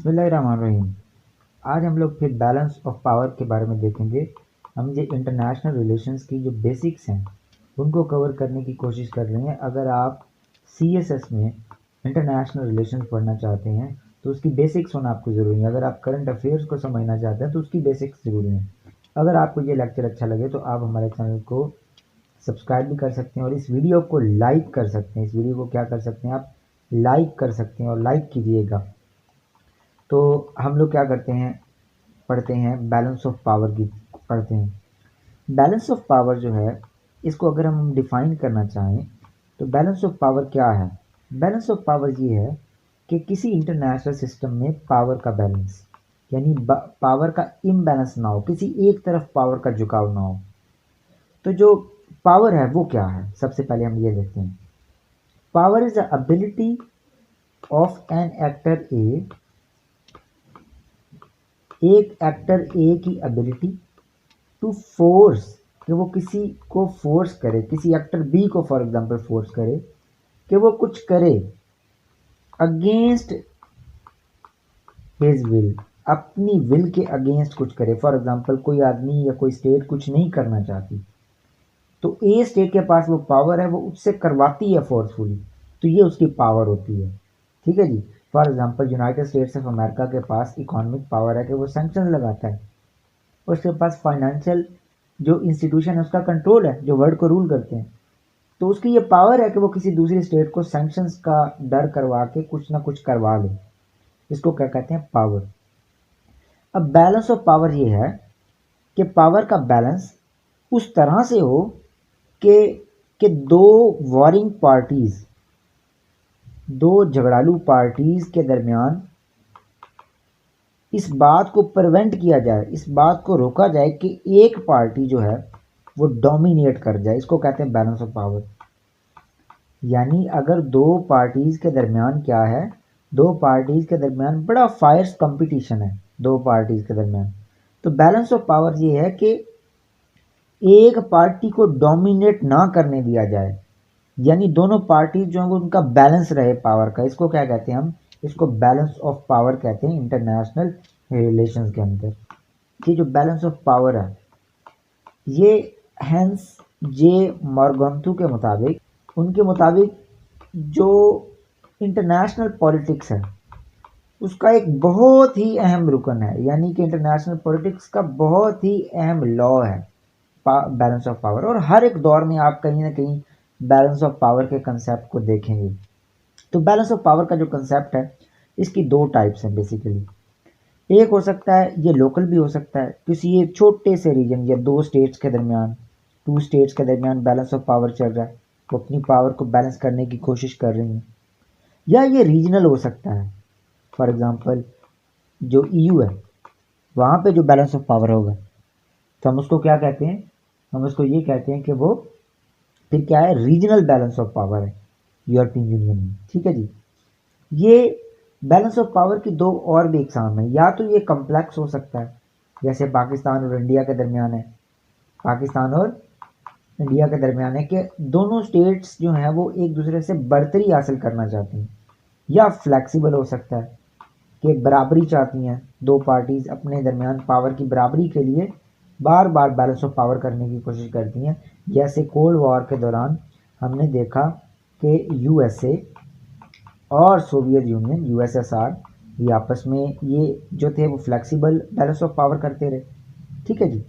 बिस्मिल्लाहिर्रहमानिर्रहीम। आज हम लोग फिर बैलेंस ऑफ पावर के बारे में देखेंगे। हम जो इंटरनेशनल रिलेशंस की जो बेसिक्स हैं उनको कवर करने की कोशिश कर रहे हैं। अगर आप CSS में इंटरनेशनल रिलेशंस पढ़ना चाहते हैं तो उसकी बेसिक्स होना आपको ज़रूरी है। अगर आप करंट अफेयर्स को समझना चाहते हैं तो उसकी बेसिक्स ज़रूरी है। अगर आपको ये लेक्चर अच्छा लगे तो आप हमारे चैनल को सब्सक्राइब भी कर सकते हैं और इस वीडियो को लाइक कर सकते हैं। इस वीडियो को क्या कर सकते हैं, आप लाइक कर सकते हैं और लाइक कीजिएगा। तो हम लोग क्या करते हैं, पढ़ते हैं बैलेंस ऑफ पावर की पढ़ते हैं। बैलेंस ऑफ पावर जो है, इसको अगर हम डिफाइन करना चाहें तो बैलेंस ऑफ पावर क्या है। बैलेंस ऑफ पावर ये है कि किसी इंटरनेशनल सिस्टम में पावर का बैलेंस, यानी पावर का इम्बैलेंस ना हो, किसी एक तरफ पावर का झुकाव ना हो। तो जो पावर है वो क्या है, सबसे पहले हम ये देखते हैं। Power is the ability of an actor A, एक एक्टर ए की एबिलिटी टू फोर्स, कि वो किसी को फोर्स करे, किसी एक्टर बी को फॉर एग्जांपल फोर्स करे कि वो कुछ करे अगेंस्ट हिज विल, अपनी विल के अगेंस्ट कुछ करे। फॉर एग्जांपल कोई आदमी या कोई स्टेट कुछ नहीं करना चाहती तो ए स्टेट के पास वो पावर है, वो उससे करवाती है फोर्सफुली, तो ये उसकी पावर होती है। ठीक है जी। For example United States of America के पास इकोनॉमिक पावर है कि वो सैंक्शन लगाता है। उसके पास फाइनेंशियल जो इंस्टीट्यूशन है उसका कंट्रोल है, जो वर्ल्ड को रूल करते हैं। तो उसकी ये पावर है कि वो किसी दूसरी स्टेट को सैंक्शंस का डर करवा के कुछ ना कुछ करवा ले। इसको क्या कहते हैं, पावर। अब बैलेंस ऑफ पावर ये है कि पावर का बैलेंस उस तरह से हो कि दो वॉरिंग पार्टीज, दो झगड़ालू पार्टीज के दरमियान इस बात को प्रिवेंट किया जाए, इस बात को रोका जाए कि एक पार्टी जो है वो डोमिनेट कर जाए। इसको कहते हैं बैलेंस ऑफ पावर। यानी अगर दो पार्टीज के दरमियान क्या है, दो पार्टीज के दरमियान बड़ा फायर्स कंपटीशन है दो पार्टीज के दरमियान, तो बैलेंस ऑफ पावर ये है कि एक पार्टी को डोमिनेट ना करने दिया जाए, यानी दोनों पार्टी जो है वो उनका बैलेंस रहे पावर का। इसको क्या कहते हैं हम, इसको बैलेंस ऑफ पावर कहते हैं इंटरनेशनल रिलेशंस के अंदर। ये जो बैलेंस ऑफ पावर है ये हैंस जे मॉर्गन्थु के मुताबिक, उनके मुताबिक जो इंटरनेशनल पॉलिटिक्स है उसका एक बहुत ही अहम रुकन है, यानी कि इंटरनेशनल पॉलिटिक्स का बहुत ही अहम लॉ है बैलेंस ऑफ पावर। और हर एक दौर में आप कहीं ना कहीं बैलेंस ऑफ पावर के कंसेप्ट को देखेंगे। तो बैलेंस ऑफ पावर का जो कंसेप्ट है इसकी दो टाइप्स हैं बेसिकली। एक हो सकता है, ये लोकल भी हो सकता है, किसी एक छोटे से रीजन या दो स्टेट्स के दरमियान, टू स्टेट्स के दरमियान बैलेंस ऑफ पावर चल रहा है, वो अपनी पावर को बैलेंस करने की कोशिश कर रही हैं। या ये रीजनल हो सकता है, फॉर एग्जांपल जो EU है वहाँ पे जो बैलेंस ऑफ पावर होगा तो हम उसको क्या कहते हैं, हम उसको ये कहते हैं कि वो फिर क्या है, रीजनल बैलेंस ऑफ पावर है यूरोपियन यूनियन में। ठीक है जी। ये बैलेंस ऑफ पावर की दो और भी एग्जाम है। या तो ये कम्प्लेक्स हो सकता है, जैसे पाकिस्तान और इंडिया के दरमियान है, पाकिस्तान और इंडिया के दरमियान है कि दोनों स्टेट्स जो हैं वो एक दूसरे से बढ़तरी हासिल करना चाहती हैं। या फ्लैक्सिबल हो सकता है कि बराबरी चाहती हैं दो पार्टीज, अपने दरमियान पावर की बराबरी के लिए बार बार बैलेंस ऑफ पावर करने की कोशिश करती हैं। जैसे कोल्ड वॉर के दौरान हमने देखा कि USA और सोवियत यूनियन USSR ये आपस में ये जो थे वो फ्लेक्सिबल बैलेंस ऑफ पावर करते रहे। ठीक है जी।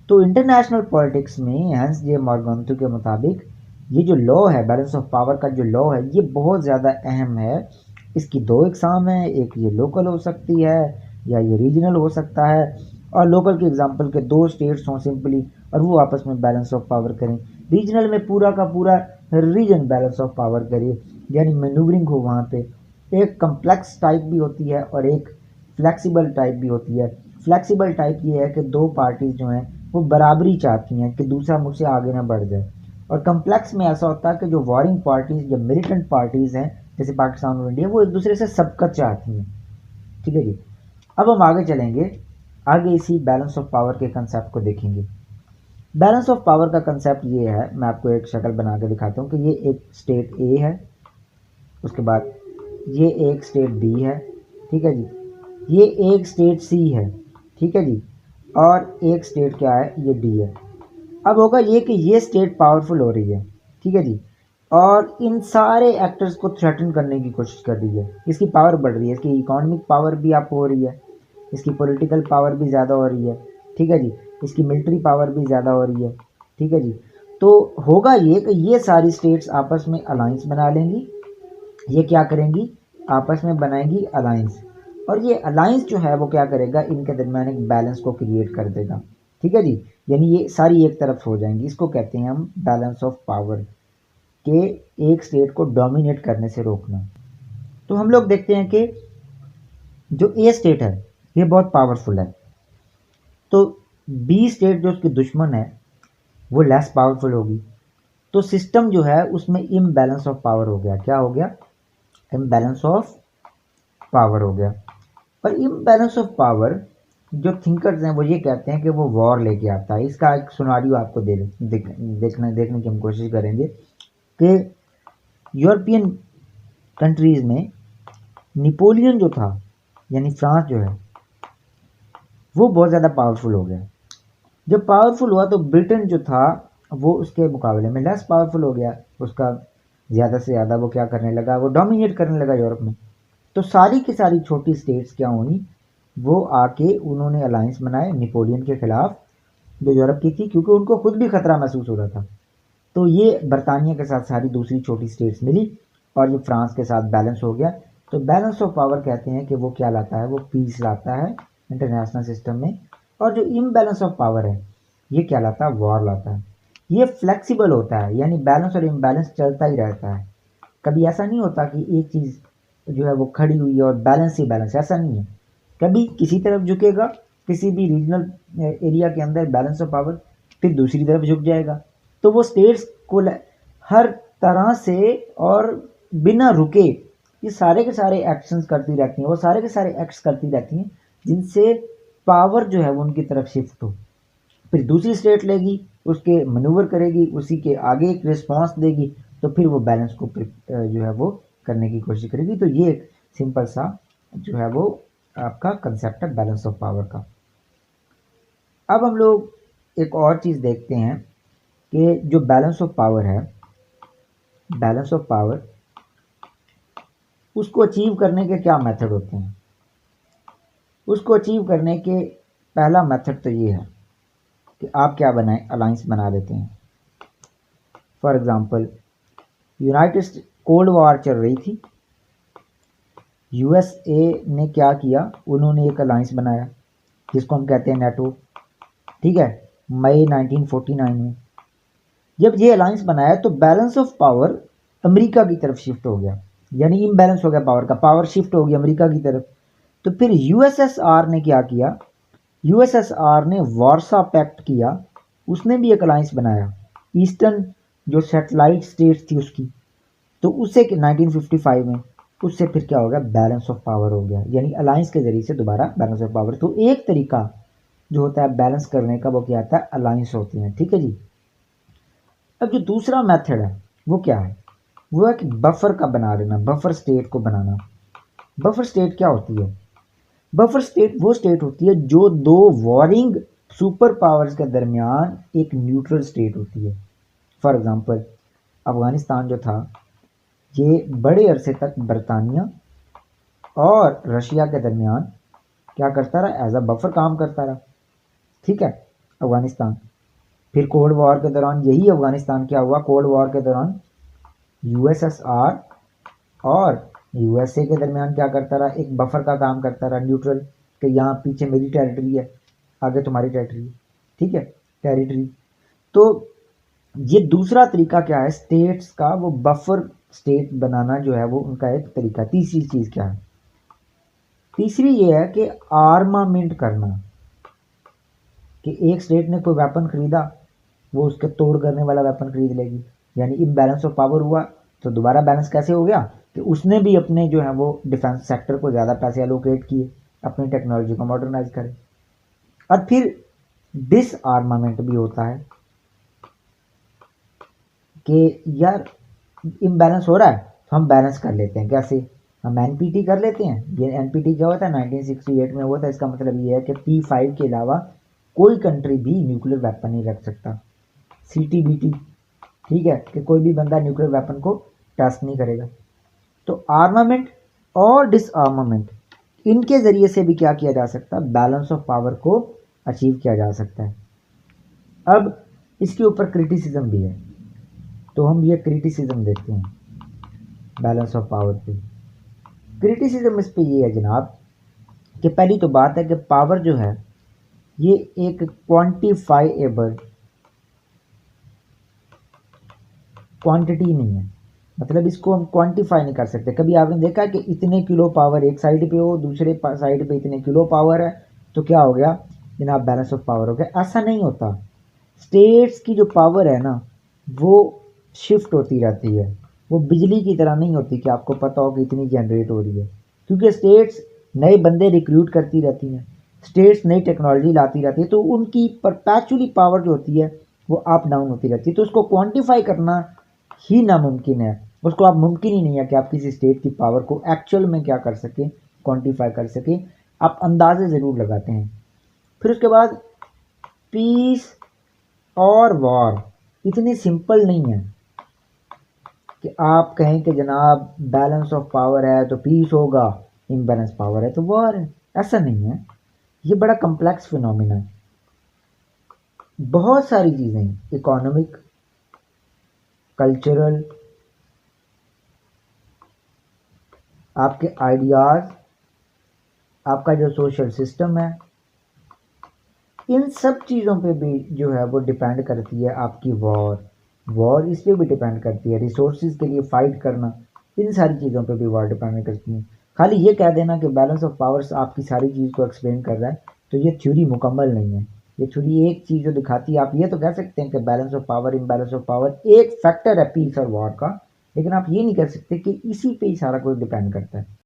तो इंटरनेशनल पॉलिटिक्स में हैंस जे मॉर्गन्थु के मुताबिक ये जो लॉ है बैलेंस ऑफ पावर का, जो लॉ है ये बहुत ज़्यादा अहम है। इसकी दो एग्जाम है, एक ये लोकल हो सकती है या ये रीजनल हो सकता है। और लोकल के एग्जांपल के दो स्टेट्स हों सिंपली और वो आपस में बैलेंस ऑफ पावर करें। रीजनल में पूरा का पूरा रीजन बैलेंस ऑफ पावर करे, यानी मैन्यूवरिंग हो वहाँ पे। एक कम्प्लेक्स टाइप भी होती है और एक फ्लेक्सिबल टाइप भी होती है। फ्लेक्सिबल टाइप ये है कि दो पार्टीज जो हैं वो बराबरी चाहती हैं कि दूसरा मुझसे आगे ना बढ़ जाए। और कम्प्लेक्स में ऐसा होता है कि जो वॉरिंग पार्टीज या मिलिटेंट पार्टीज हैं जैसे पाकिस्तान और इंडिया, वो एक दूसरे से सबकत चाहती हैं। ठीक है जी। अब हम आगे चलेंगे, आगे इसी बैलेंस ऑफ पावर के कंसेप्ट को देखेंगे। बैलेंस ऑफ पावर का कंसेप्ट ये है, मैं आपको एक शक्ल बना के दिखाता हूँ कि ये एक स्टेट A है, उसके बाद ये एक स्टेट B है। ठीक है जी। ये एक स्टेट सी है, ठीक है जी, और एक स्टेट क्या है, ये डी है। अब होगा ये कि ये स्टेट पावरफुल हो रही है, ठीक है जी, और इन सारे एक्टर्स को थ्रेटन करने की कोशिश कर रही है। इसकी पावर बढ़ रही है, इसकी इकोनॉमिक पावर भी आप हो रही है, इसकी पॉलिटिकल पावर भी ज़्यादा हो रही है, ठीक है जी, इसकी मिलिट्री पावर भी ज़्यादा हो रही है, ठीक है जी। तो होगा ये कि ये सारी स्टेट्स आपस में अलायंस बना लेंगी। ये क्या करेंगी, आपस में बनाएंगी अलायंस, और ये अलायंस जो है वो क्या करेगा, इनके दरमियान एक बैलेंस को क्रिएट कर देगा, ठीक है जी। यानी ये सारी एक तरफ हो जाएंगी। इसको कहते हैं हम बैलेंस ऑफ पावर, के एक स्टेट को डोमिनेट करने से रोकना। तो हम लोग देखते हैं कि जो ए स्टेट है ये बहुत पावरफुल है, तो बी स्टेट जो उसकी दुश्मन है वो लेस पावरफुल होगी। तो सिस्टम जो है उसमें इम्बैलेंस ऑफ पावर हो गया। क्या हो गया, इम्बैलेंस ऑफ पावर हो गया। और इम्बैलेंस ऑफ पावर जो थिंकर्स हैं वो ये कहते हैं कि वो वॉर लेके आता है। इसका एक सिनेरियो आपको देखने की हम कोशिश करेंगे कि यूरोपियन कंट्रीज़ में नेपोलियन जो था, यानी फ्रांस जो है, वो बहुत ज़्यादा पावरफुल हो गया। जब पावरफुल हुआ तो ब्रिटेन जो था वो उसके मुकाबले में लेस पावरफुल हो गया। उसका ज़्यादा से ज़्यादा वो क्या करने लगा, वो डोमिनेट करने लगा यूरोप में। तो सारी की सारी छोटी स्टेट्स क्या हुई, वो आके उन्होंने अलायंस बनाए नेपोलियन के खिलाफ जो यूरोप की थी, क्योंकि उनको खुद भी खतरा महसूस हो रहा था। तो ये बरतानिया के साथ सारी दूसरी छोटी स्टेट्स मिली और ये फ्रांस के साथ बैलेंस हो गया। तो बैलेंस ऑफ पावर कहते हैं कि वो क्या लाता है, वो पीस लाता है इंटरनेशनल सिस्टम में। और जो इम्बैलेंस ऑफ पावर है ये क्या लाता है, वॉर लाता है। ये फ्लेक्सिबल होता है, यानी बैलेंस और इम्बैलेंस चलता ही रहता है। कभी ऐसा नहीं होता कि एक चीज़ जो है वो खड़ी हुई है और बैलेंस ही बैलेंस, ऐसा नहीं है। कभी किसी तरफ झुकेगा, किसी भी रीजनल एरिया के अंदर बैलेंस ऑफ पावर, फिर दूसरी तरफ झुक जाएगा। तो वो स्टेट्स को हर तरह से और बिना रुके ये सारे के सारे एक्शंस करती रहती हैं, वो सारे के सारे एक्ट्स करती रहती हैं जिनसे पावर जो है वो उनकी तरफ शिफ्ट हो। फिर दूसरी स्टेट लेगी, उसके मनूवर करेगी, उसी के आगे एक रिस्पॉन्स देगी, तो फिर वो बैलेंस को जो है वो करने की कोशिश करेगी। तो ये एक सिंपल सा जो है वो आपका कंसेप्ट है बैलेंस ऑफ पावर का। अब हम लोग एक और चीज़ देखते हैं कि जो बैलेंस ऑफ पावर है, बैलेंस ऑफ पावर उसको अचीव करने के क्या मेथड होते हैं। उसको अचीव करने के पहला मेथड तो ये है कि आप क्या बनाएं, अलायंस बना लेते हैं। For example United state cold war चल रही थी, यूएसए ने क्या किया, उन्होंने एक अलायंस बनाया जिसको हम कहते हैं नेटो, ठीक है, मई 1949 में। जब ये अलायंस बनाया तो बैलेंस ऑफ पावर अमेरिका की तरफ शिफ्ट हो गया, यानी इम्बैलेंस हो गया पावर का, पावर शिफ्ट हो गई अमेरिका की तरफ। तो फिर यूएसएसआर ने क्या किया, यूएसएसआर ने वार्सा पैक्ट किया, उसने भी एक अलायंस बनाया ईस्टर्न जो सैटेलाइट स्टेट्स थी उसकी, तो उससे 1955 में उससे फिर क्या हो गया, बैलेंस ऑफ पावर हो गया, यानी अलायंस के जरिए से दोबारा बैलेंस ऑफ पावर। तो एक तरीका जो होता है बैलेंस करने का वो क्या आता है, अलायंस होते हैं, ठीक है जी। अब जो दूसरा मेथड है वो क्या है, वो है कि बफर का बना लेना, बफर स्टेट को बनाना। बफर स्टेट क्या होती है, बफर स्टेट वो स्टेट होती है जो दो वॉरिंग सुपर पावर्स के दरमियान एक न्यूट्रल स्टेट होती है। फॉर एग्जांपल अफगानिस्तान जो था ये बड़े अरसे तक बरतानिया और रशिया के दरमियान क्या करता रहा, एज अ बफर काम करता रहा, ठीक है, अफगानिस्तान। फिर कोल्ड वॉर के दौरान यही अफगानिस्तान क्या हुआ, कोल्ड वॉर के दौरान यूएसएसआर और यूएसए के दरमियान क्या करता रहा, एक बफर का काम करता रहा, न्यूट्रल, कि यहाँ पीछे मेरी टेरिटरी है, आगे तुम्हारी टेरिटरी, ठीक है, टेरिटरी। तो ये दूसरा तरीका क्या है स्टेट्स का, वो बफर स्टेट बनाना जो है वो उनका एक तरीका। तीसरी चीज़ क्या है, तीसरी ये है कि आर्मामेंट करना, कि एक स्टेट ने कोई वेपन खरीदा, वो उसके तोड़ करने वाला वेपन खरीद लेगी, यानी इम्बैलेंस ऑफ पावर हुआ। तो दोबारा बैलेंस कैसे हो गया कि उसने भी अपने जो है वो डिफेंस सेक्टर को ज़्यादा पैसे एलोकेट किए, अपनी टेक्नोलॉजी को मॉडर्नाइज करे। और फिर डिस आर्मामेंट भी होता है कि यार इम्बैलेंस हो रहा है तो हम बैलेंस कर लेते हैं, कैसे, हम एनपीटी कर लेते हैं। ये एनपीटी क्या होता है, 1968 में हुआ था। इसका मतलब ये है कि P5 के अलावा कोई कंट्री भी न्यूक्लियर वेपन नहीं रख सकता। CTBT, ठीक है, कि कोई भी बंदा न्यूक्लियर वेपन को टेस्ट नहीं करेगा। तो आर्मामेंट और डिसआर्मामेंट, इनके ज़रिए से भी क्या किया जा सकता है, बैलेंस ऑफ पावर को अचीव किया जा सकता है। अब इसके ऊपर क्रिटिसिज्म भी है, तो हम ये क्रिटिसिज्म देखते हैं बैलेंस ऑफ पावर पे। क्रिटिसिज्म इस पे ये है जनाब कि पहली तो बात है कि पावर जो है ये एक क्वांटिफाइएबल क्वांटिटी नहीं है। मतलब इसको हम क्वांटिफाई नहीं कर सकते। कभी आपने देखा कि इतने किलो पावर एक साइड पे हो, दूसरे साइड पे इतने किलो पावर है, तो क्या हो गया जनाब, बैलेंस ऑफ पावर हो गया। ऐसा नहीं होता। स्टेट्स की जो पावर है ना वो शिफ्ट होती रहती है। वो बिजली की तरह नहीं होती कि आपको पता हो कि इतनी जनरेट हो रही है, क्योंकि स्टेट्स नए बंदे रिक्रूट करती रहती हैं, स्टेट्स नई टेक्नोलॉजी लाती रहती है, तो उनकी परपैचुअली पावर जो होती है वो अप डाउन होती रहती है। तो उसको क्वांटिफाई करना ही नामुमकिन है। उसको आप मुमकिन ही नहीं है कि आप किसी स्टेट की पावर को एक्चुअल में क्या कर सकें, क्वांटिफाई कर सकें। आप अंदाजे ज़रूर लगाते हैं। फिर उसके बाद पीस और वॉर इतनी सिंपल नहीं है कि आप कहें कि जनाब बैलेंस ऑफ पावर है तो पीस होगा, इम्बैलेंस पावर है तो वॉर है। ऐसा नहीं है। ये बड़ा कम्प्लेक्स फिनोमिना है। बहुत सारी चीज़ें, इकोनॉमिक, कल्चरल, आपके आइडियाज़, आपका जो सोशल सिस्टम है, इन सब चीज़ों पे भी जो है वो डिपेंड करती है आपकी वॉर इस पे भी डिपेंड करती है। रिसोर्सेज के लिए फ़ाइट करना, इन सारी चीज़ों पे भी वॉर डिपेंड करती है। खाली ये कह देना कि बैलेंस ऑफ पावर्स आपकी सारी चीज़ को एक्सप्लेन कर रहा है, तो ये थ्योरी मुकम्मल नहीं है। ये थ्योरी एक चीज़ जो दिखाती है, आप ये तो कह सकते हैं कि balance of power, imbalance of power एक फैक्टर है पीस और वॉर का, लेकिन आप ये नहीं कह सकते कि इसी पे ही सारा कुछ डिपेंड करता है।